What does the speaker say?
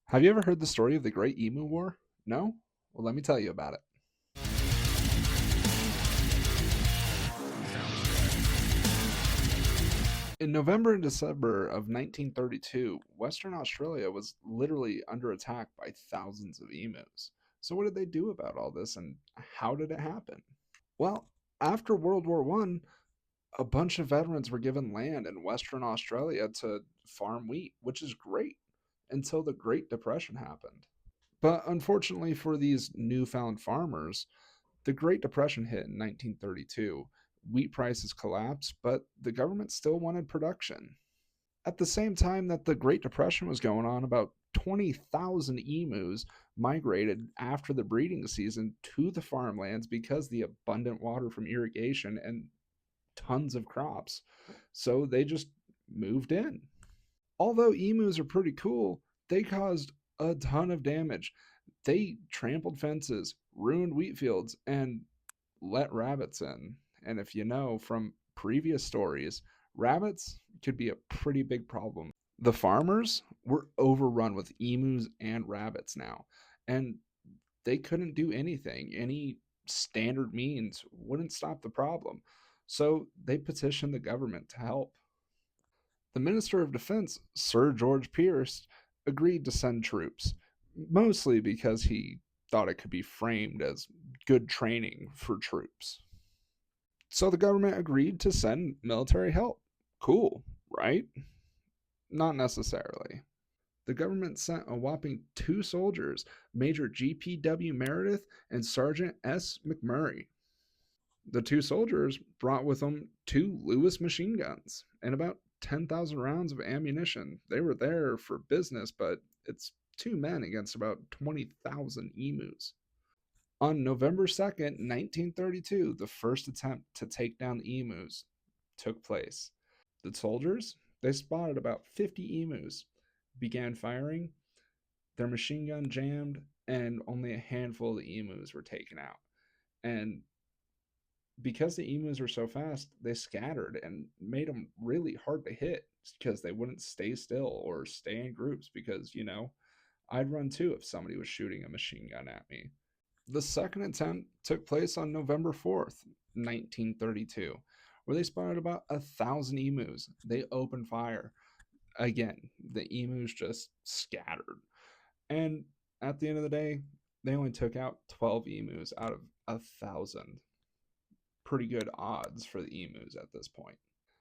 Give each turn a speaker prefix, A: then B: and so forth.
A: Have you ever heard the story of the Great Emu War? No? Well, let me tell you about it. In November and December of 1932, Western Australia was literally under attack by thousands of emus. So, what did they do about all this and how did it happen? Well, after World War One, a bunch of veterans were given land in Western Australia to farm wheat, which is great until the Great Depression happened. But unfortunately for these newfound farmers, the Great Depression hit in 1932. Wheat prices collapsed, but the government still wanted production. At the same time that the Great Depression was going on, about 20,000 emus migrated after the breeding season to the farmlands because the abundant water from irrigation and tons of crops. So they just moved in. Although emus are pretty cool, they caused a ton of damage. They trampled fences, ruined wheat fields, and let rabbits in. And if you know from previous stories, rabbits could be a pretty big problem. The farmers were overrun with emus and rabbits now, and they couldn't do anything. Any standard means wouldn't stop the problem. So they petitioned the government to help. The Minister of Defense, Sir George Pierce, agreed to send troops, mostly because he thought it could be framed as good training for troops. So the government agreed to send military help. Cool, right? Not necessarily. The government sent a whopping two soldiers, Major G.P.W. Meredith and Sergeant S. McMurray. The two soldiers brought with them two Lewis machine guns and about 10,000 rounds of ammunition. They were there for business, but it's two men against about 20,000 emus. On November 2nd, 1932, the first attempt to take down the emus took place. The soldiers, they spotted about 50 emus, began firing, their machine gun jammed, and only a handful of the emus were taken out. And because the emus were so fast, they scattered and made them really hard to hit because they wouldn't stay still or stay in groups. Because, I'd run too if somebody was shooting a machine gun at me. The second attempt took place on November 4th, 1932, where they spotted about 1,000 emus. They opened fire. Again, the emus just scattered. And at the end of the day, they only took out 12 emus out of 1,000. Pretty good odds for the emus at this point.